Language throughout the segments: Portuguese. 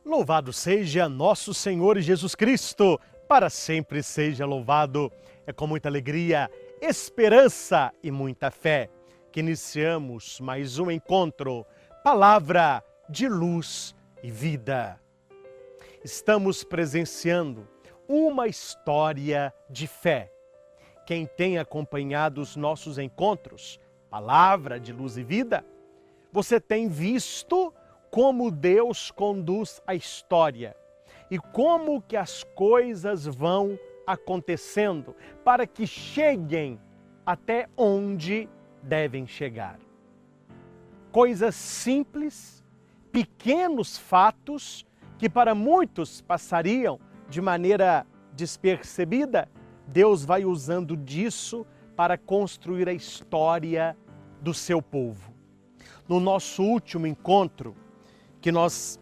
Louvado seja nosso Senhor Jesus Cristo, para sempre seja louvado. É com muita alegria, esperança e muita fé que iniciamos mais um encontro, palavra de luz e vida. Estamos presenciando uma história de fé. Quem tem acompanhado os nossos encontros, palavra de luz e vida, você tem visto como Deus conduz a história e como que as coisas vão acontecendo para que cheguem até onde devem chegar. Coisas simples, pequenos fatos que para muitos passariam de maneira despercebida, Deus vai usando disso para construir a história do seu povo. No nosso último encontro, que nós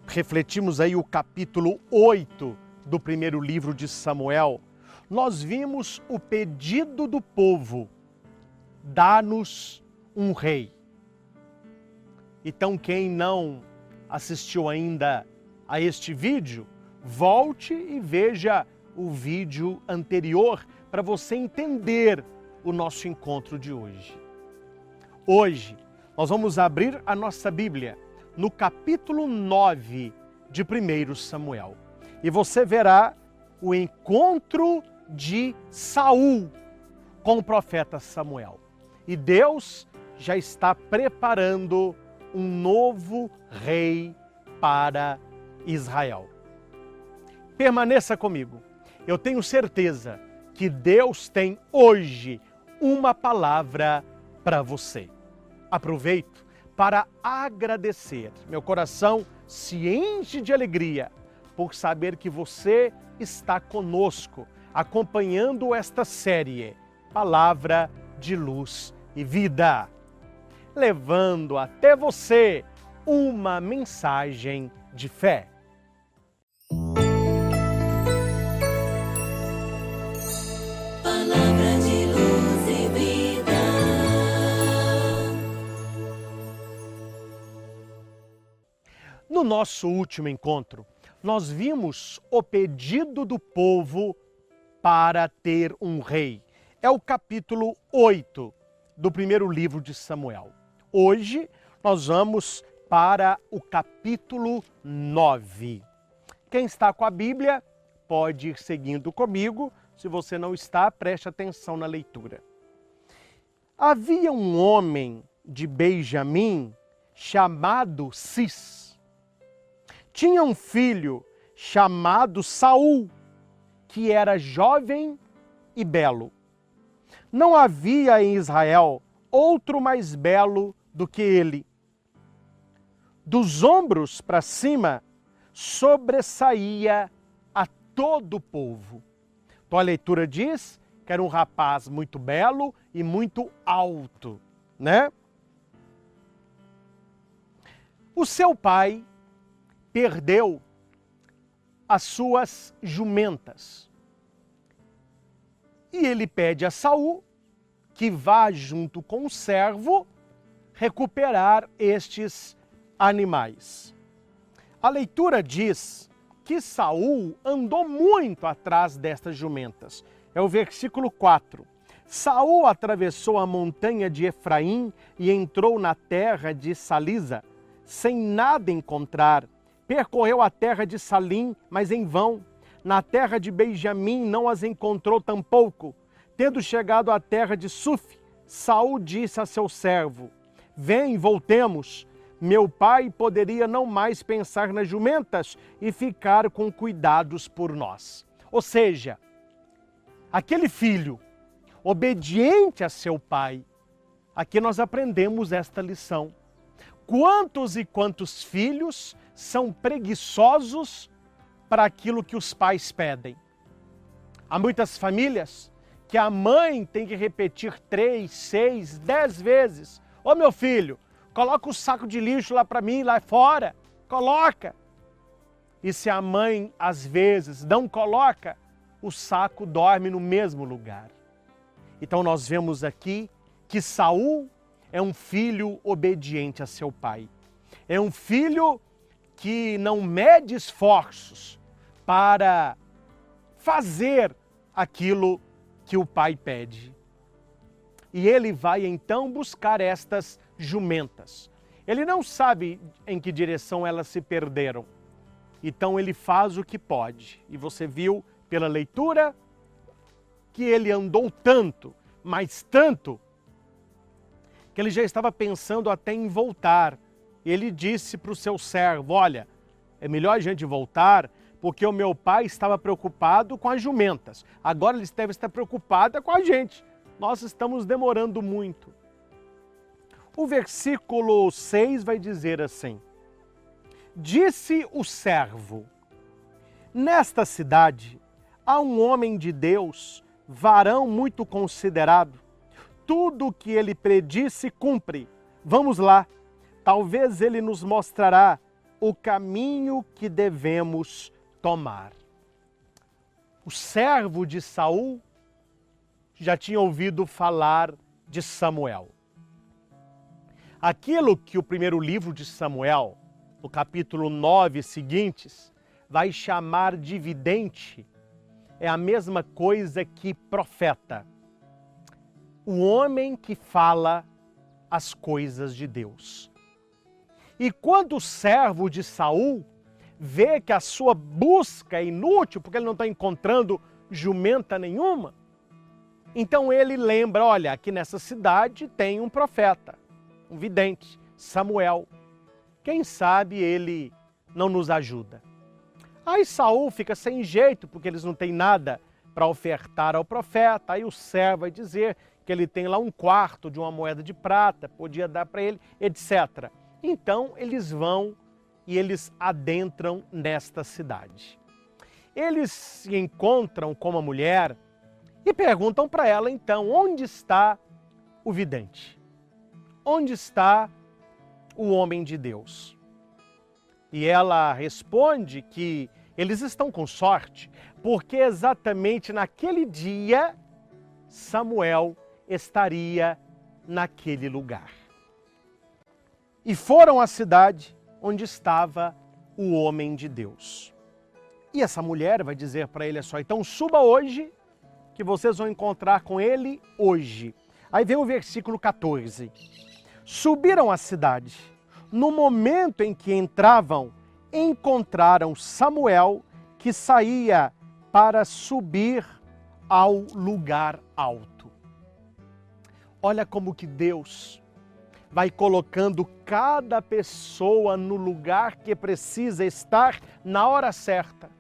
refletimos aí o capítulo 8 do primeiro livro de Samuel, nós vimos o pedido do povo: dá-nos um rei. Então, quem não assistiu ainda a este vídeo, volte e veja o vídeo anterior para você entender o nosso encontro de hoje. Hoje, nós vamos abrir a nossa Bíblia no capítulo 9 de 1 Samuel. E você verá o encontro de Saul com o profeta Samuel. E Deus já está preparando um novo rei para Israel. Permaneça comigo. Eu tenho certeza que Deus tem hoje uma palavra para você. Aproveito para agradecer. Meu coração se enche de alegria por saber que você está conosco, acompanhando esta série, Palavra de Luz e Vida, levando até você uma mensagem de fé. Palavra de luz e vida. No nosso último encontro, nós vimos o pedido do povo para ter um rei. É o capítulo 8 do primeiro livro de Samuel. Hoje nós vamos para o capítulo 9. Quem está com a Bíblia pode ir seguindo comigo. Se você não está, preste atenção na leitura. Havia um homem de Benjamim chamado Cis. Tinha um filho chamado Saul, que era jovem e belo. Não havia em Israel outro mais belo do que ele. Dos ombros para cima, sobressaía a todo o povo. Então a leitura diz que era um rapaz muito belo e muito alto, né? O seu pai perdeu as suas jumentas. E ele pede a Saul que vá junto com o servo recuperar estes animais. A leitura diz que Saul andou muito atrás destas jumentas. É o versículo 4. Saul atravessou a montanha de Efraim e entrou na terra de Salisa, sem nada encontrar. Percorreu a terra de Salim, mas em vão. Na terra de Benjamim não as encontrou tampouco. Tendo chegado à terra de Suf, Saul disse a seu servo: vem, voltemos. Meu pai poderia não mais pensar nas jumentas e ficar com cuidados por nós. Ou seja, aquele filho obediente a seu pai, aqui nós aprendemos esta lição. Quantos e quantos filhos são preguiçosos para aquilo que os pais pedem? Há muitas famílias que a mãe tem que repetir 3, 6, 10 vezes: ô meu filho, coloca o saco de lixo lá para mim, lá fora, coloca. E se a mãe às vezes não coloca, o saco dorme no mesmo lugar. Então nós vemos aqui que Saul é um filho obediente a seu pai. É um filho que não mede esforços para fazer aquilo que o pai pede. E ele vai então buscar estas jumentas. Ele não sabe em que direção elas se perderam. Então ele faz o que pode. E você viu pela leitura que ele andou tanto, mas tanto, que ele já estava pensando até em voltar. Ele disse para o seu servo: olha, é melhor a gente voltar, porque o meu pai estava preocupado com as jumentas. Agora ele deve estar preocupado com a gente. Nós estamos demorando muito. O versículo 6 vai dizer assim: disse o servo: nesta cidade há um homem de Deus, varão muito considerado. Tudo o que ele predisse cumpre. Vamos lá, talvez ele nos mostrará o caminho que devemos tomar. O servo de Saul já tinha ouvido falar de Samuel. Aquilo que o primeiro livro de Samuel, no capítulo 9 seguintes, vai chamar de vidente, é a mesma coisa que profeta. O homem que fala as coisas de Deus. E quando o servo de Saul vê que a sua busca é inútil, porque ele não está encontrando jumenta nenhuma, então ele lembra: olha, aqui nessa cidade tem um profeta, um vidente, Samuel. Quem sabe ele não nos ajuda. Aí Saul fica sem jeito, porque eles não têm nada para ofertar ao profeta. Aí o servo vai dizer que ele tem lá um quarto de uma moeda de prata, podia dar para ele, etc. Então eles vão e eles adentram nesta cidade. Eles se encontram com uma mulher e perguntam para ela então: onde está o vidente? Onde está o homem de Deus? E ela responde que eles estão com sorte, porque exatamente naquele dia Samuel estaria naquele lugar. E foram à cidade onde estava o homem de Deus. E essa mulher vai dizer para ele: só, então suba hoje, que vocês vão encontrar com ele hoje. Aí vem o versículo 14. Subiram à cidade. No momento em que entravam, encontraram Samuel, que saía para subir ao lugar alto. Olha como que Deus vai colocando cada pessoa no lugar que precisa estar na hora certa,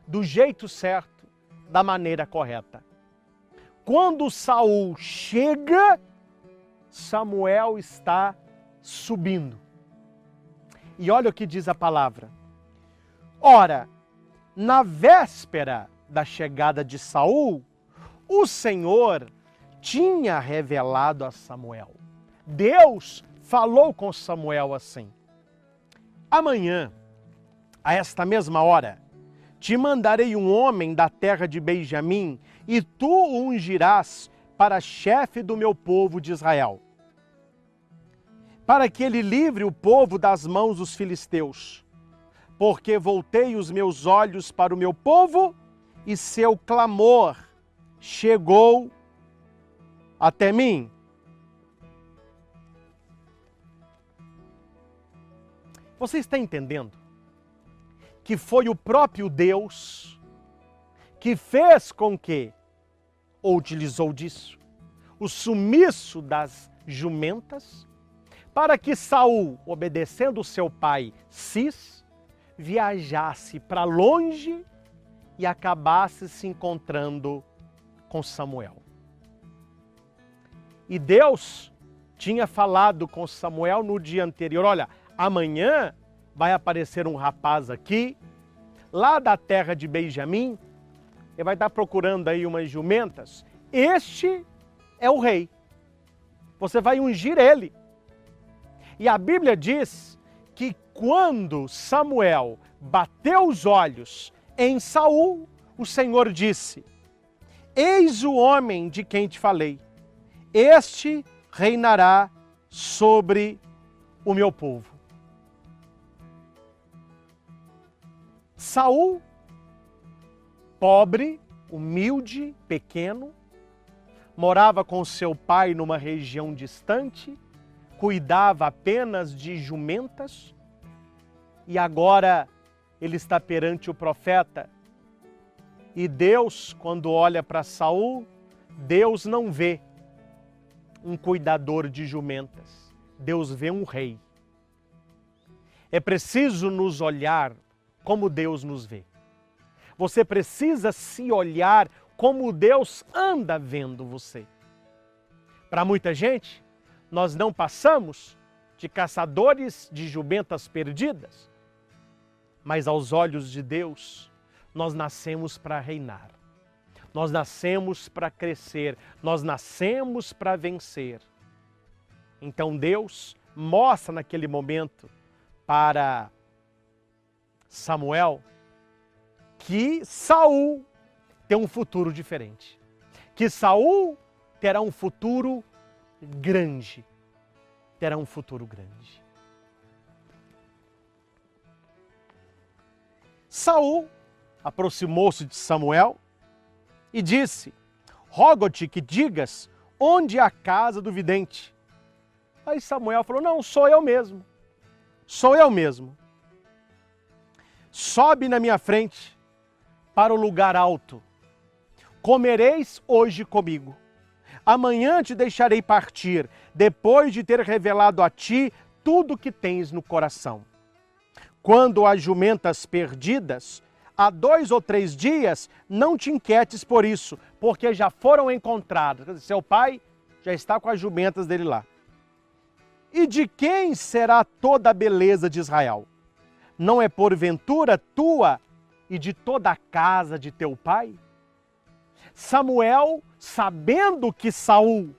do jeito certo, da maneira correta. Quando Saul chega, Samuel está subindo. E olha o que diz a palavra. Ora, na véspera da chegada de Saul, o Senhor tinha revelado a Samuel. Deus falou com Samuel assim: amanhã, a esta mesma hora, te mandarei um homem da terra de Benjamim, e tu o ungirás para chefe do meu povo de Israel, para que ele livre o povo das mãos dos filisteus. Porque voltei os meus olhos para o meu povo, e seu clamor chegou até mim. Você está entendendo que foi o próprio Deus que fez com que, ou utilizou disso, o sumiço das jumentas, para que Saul, obedecendo o seu pai Cis, viajasse para longe e acabasse se encontrando com Samuel. E Deus tinha falado com Samuel no dia anterior: olha, amanhã vai aparecer um rapaz aqui, lá da terra de Benjamim, ele vai estar procurando aí umas jumentas. Este é o rei. Você vai ungir ele. E a Bíblia diz que quando Samuel bateu os olhos em Saul, o Senhor disse: eis o homem de quem te falei, este reinará sobre o meu povo. Saul, pobre, humilde, pequeno, morava com seu pai numa região distante, cuidava apenas de jumentas, e agora ele está perante o profeta. E Deus, quando olha para Saul, Deus não vê um cuidador de jumentas, Deus vê um rei. É preciso nos olhar como Deus nos vê. Você precisa se olhar como Deus anda vendo você. Para muita gente, nós não passamos de caçadores de jumentas perdidas, mas aos olhos de Deus, nós nascemos para reinar. Nós nascemos para crescer, nós nascemos para vencer. Então Deus mostra naquele momento para Samuel que Saul tem um futuro diferente. Que Saul terá um futuro grande. Terá um futuro grande. Saul aproximou-se de Samuel e disse: rogo-te que digas onde é a casa do vidente. Aí Samuel falou: não, sou eu mesmo. Sou eu mesmo. Sobe na minha frente para o lugar alto. Comereis hoje comigo. Amanhã te deixarei partir, depois de ter revelado a ti tudo que tens no coração. Quando as jumentas perdidas, há 2 ou 3 dias, não te inquietes por isso, porque já foram encontradas. Seu pai já está com as jumentas dele lá. E de quem será toda a beleza de Israel? Não é porventura tua e de toda a casa de teu pai? Samuel, sabendo que Saul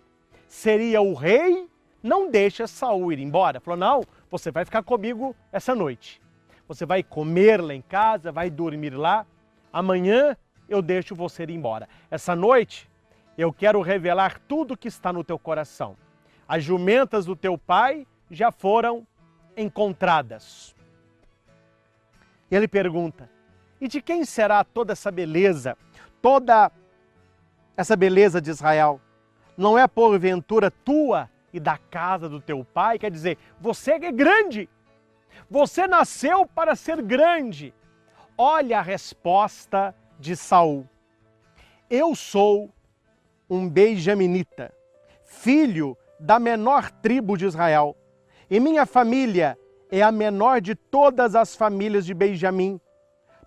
seria o rei, não deixa Saul ir embora. Falou: não, você vai ficar comigo essa noite. Você vai comer lá em casa, vai dormir lá. Amanhã eu deixo você ir embora. Essa noite eu quero revelar tudo que está no teu coração. As jumentas do teu pai já foram encontradas. E ele pergunta: e de quem será toda essa beleza? Toda essa beleza de Israel? Não é porventura tua e da casa do teu pai? Quer dizer, você é grande. Você nasceu para ser grande. Olha a resposta de Saul. Eu sou um benjaminita, filho da menor tribo de Israel, e minha família é a menor de todas as famílias de Benjamim.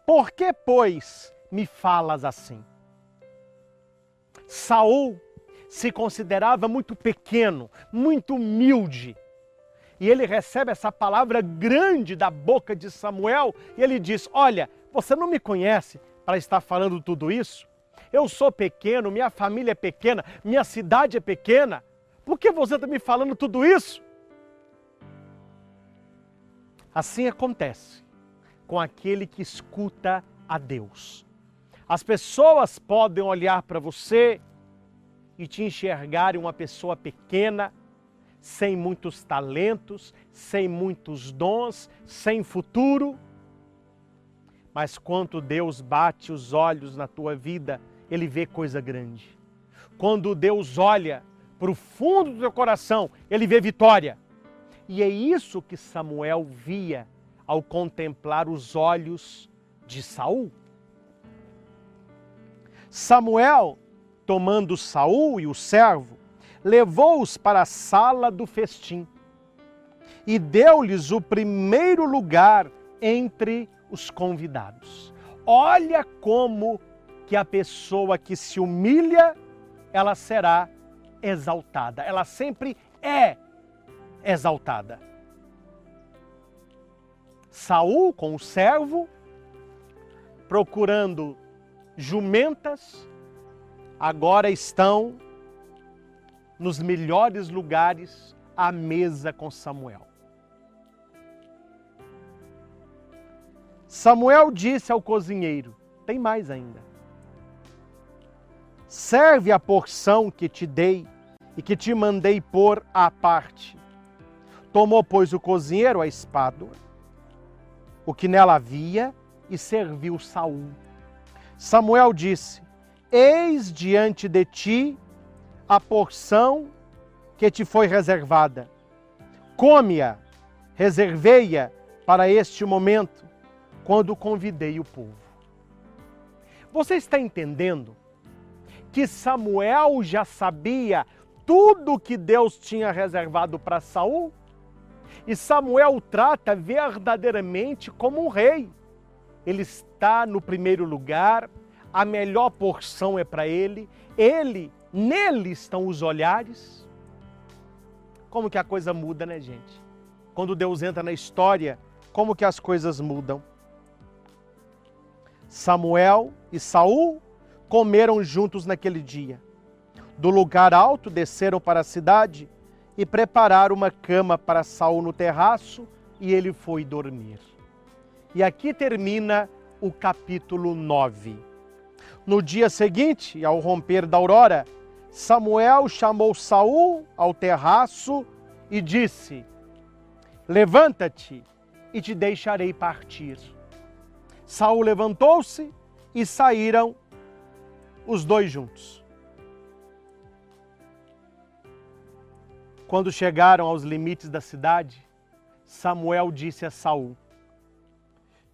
Por que, pois, me falas assim? Saul se considerava muito pequeno, muito humilde. E ele recebe essa palavra grande da boca de Samuel e ele diz: olha, você não me conhece para estar falando tudo isso? Eu sou pequeno, minha família é pequena, minha cidade é pequena. Por que você está me falando tudo isso? Assim acontece com aquele que escuta a Deus. As pessoas podem olhar para você e te enxergarem uma pessoa pequena, sem muitos talentos, sem muitos dons, sem futuro. Mas quando Deus bate os olhos na tua vida, Ele vê coisa grande. Quando Deus olha para o fundo do teu coração, Ele vê vitória. E é isso que Samuel via ao contemplar os olhos de Saul. Samuel, tomando Saul e o servo, levou-os para a sala do festim e deu-lhes o primeiro lugar entre os convidados. Olha como que a pessoa que se humilha, ela será exaltada. Ela sempre é exaltada. Saul com o servo, procurando jumentas, agora estão nos melhores lugares à mesa com Samuel. Samuel disse ao cozinheiro: tem mais ainda. Serve a porção que te dei e que te mandei pôr à parte. Tomou, pois, o cozinheiro a espádua, o que nela havia, e serviu Saul. Samuel disse: eis diante de ti a porção que te foi reservada. Come-a, reservei-a para este momento, quando convidei o povo. Você está entendendo que Samuel já sabia tudo que Deus tinha reservado para Saul? E Samuel o trata verdadeiramente como um rei. Ele está no primeiro lugar, a melhor porção é para ele, nele estão os olhares. Como que a coisa muda, né, gente? Quando Deus entra na história, como que as coisas mudam? Samuel e Saul comeram juntos naquele dia. Do lugar alto desceram para a cidade e prepararam uma cama para Saul no terraço, e ele foi dormir. E aqui termina o capítulo 9. No dia seguinte, ao romper da aurora, Samuel chamou Saul ao terraço e disse: levanta-te e te deixarei partir. Saul levantou-se e saíram os dois juntos. Quando chegaram aos limites da cidade, Samuel disse a Saul: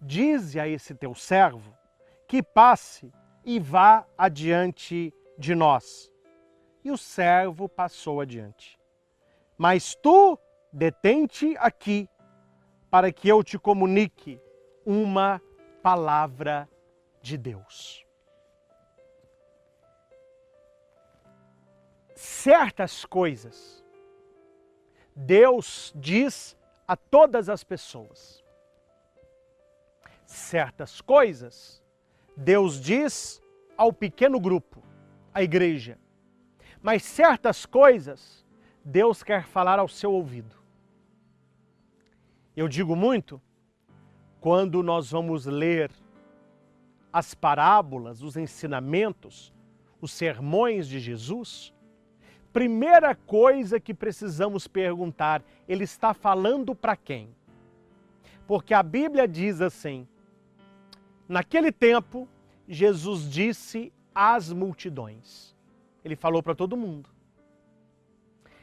dize a esse teu servo que passe e vá adiante de nós. E o servo passou adiante. Mas tu detente aqui, para que eu te comunique uma palavra de Deus. Certas coisas Deus diz a todas as pessoas. Certas coisas Deus diz ao pequeno grupo, à igreja. Mas certas coisas Deus quer falar ao seu ouvido. Eu digo muito, quando nós vamos ler as parábolas, os ensinamentos, os sermões de Jesus, primeira coisa que precisamos perguntar, ele está falando para quem? Porque a Bíblia diz assim: naquele tempo, Jesus disse às multidões. Ele falou para todo mundo.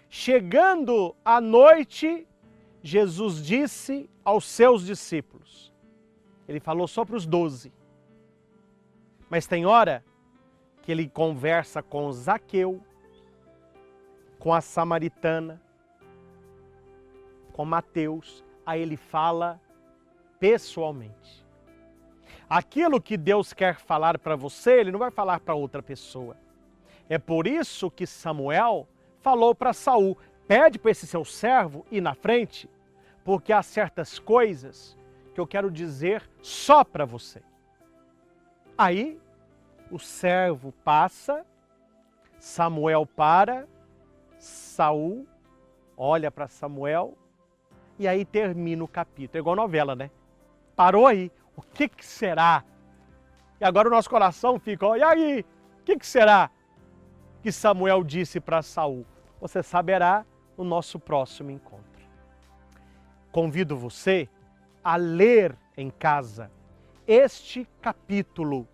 Chegando à noite, Jesus disse aos seus discípulos. Ele falou só para os 12. Mas tem hora que ele conversa com Zaqueu, com a samaritana, com Mateus, aí ele fala pessoalmente. Aquilo que Deus quer falar para você, ele não vai falar para outra pessoa. É por isso que Samuel falou para Saul: pede para esse seu servo ir na frente, porque há certas coisas que eu quero dizer só para você. Aí o servo passa, Samuel para, Saul olha para Samuel e aí termina o capítulo. É igual novela, né? Parou aí. O que será? E agora o nosso coração fica, ó, e aí? O que será que Samuel disse para Saul? Você saberá no nosso próximo encontro. Convido você a ler em casa este capítulo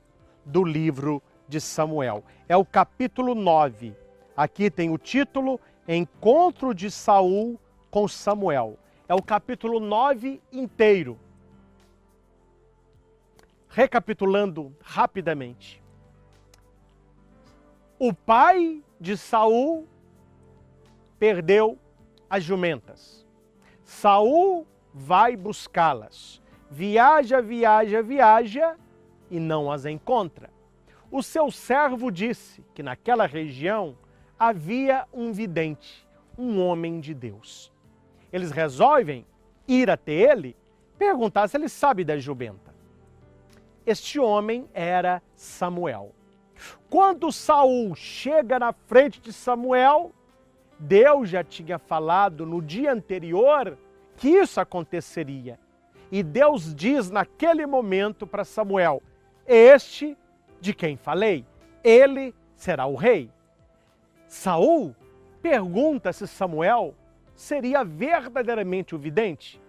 do livro de Samuel. É o capítulo 9. Aqui tem o título Encontro de Saul com Samuel. É o capítulo 9 inteiro. Recapitulando rapidamente. O pai de Saul perdeu as jumentas. Saul vai buscá-las. Viaja, viaja, viaja e não as encontra. O seu servo disse que naquela região havia um vidente, um homem de Deus. Eles resolvem ir até ele, perguntar se ele sabe da jumenta. Este homem era Samuel. Quando Saul chega na frente de Samuel, Deus já tinha falado no dia anterior que isso aconteceria. E Deus diz naquele momento para Samuel: este de quem falei, ele será o rei. Saul pergunta se Samuel seria verdadeiramente o vidente.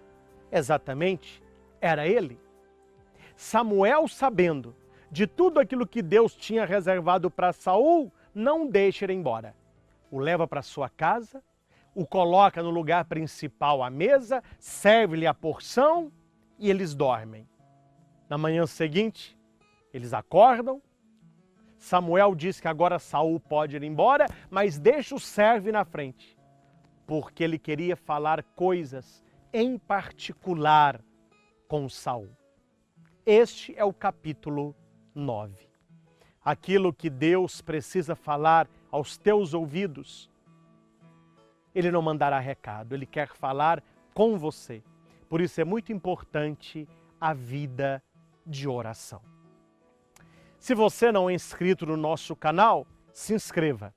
Exatamente, era ele. Samuel, sabendo de tudo aquilo que Deus tinha reservado para Saul, não deixa ir embora. O leva para sua casa, o coloca no lugar principal à mesa, serve-lhe a porção e eles dormem. Na manhã seguinte, eles acordam. Samuel diz que agora Saul pode ir embora, mas deixa o servo na frente, porque ele queria falar coisas em particular com Saul. Este é o capítulo 9. Aquilo que Deus precisa falar aos teus ouvidos, Ele não mandará recado, Ele quer falar com você. Por isso é muito importante a vida de oração. Se você não é inscrito no nosso canal, se inscreva.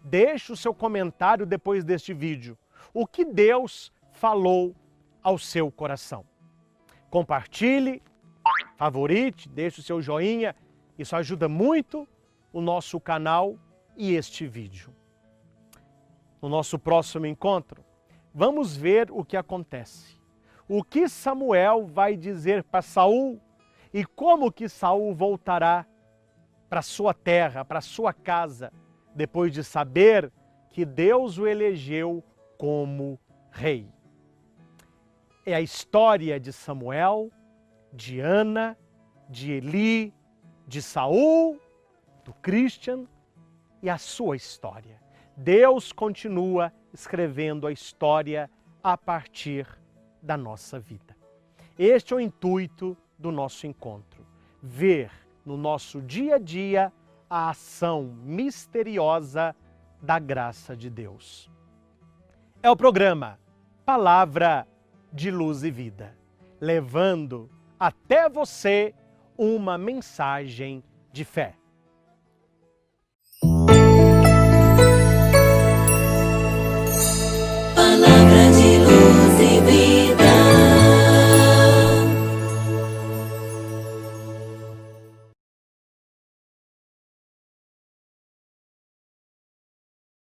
Deixe o seu comentário depois deste vídeo. O que Deus falou ao seu coração? Compartilhe, favorite, deixe o seu joinha. Isso ajuda muito o nosso canal e este vídeo. No nosso próximo encontro, vamos ver o que acontece. O que Samuel vai dizer para Saul e como que Saul voltará para sua terra, para sua casa, depois de saber que Deus o elegeu como rei. É a história de Samuel, de Ana, de Eli, de Saul, do Christian e a sua história. Deus continua escrevendo a história a partir da nossa vida. Este é o intuito do nosso encontro, ver no nosso dia a dia a ação misteriosa da graça de Deus. É o programa Palavra de Luz e Vida, levando até você uma mensagem de fé. Palavra de luz e vida.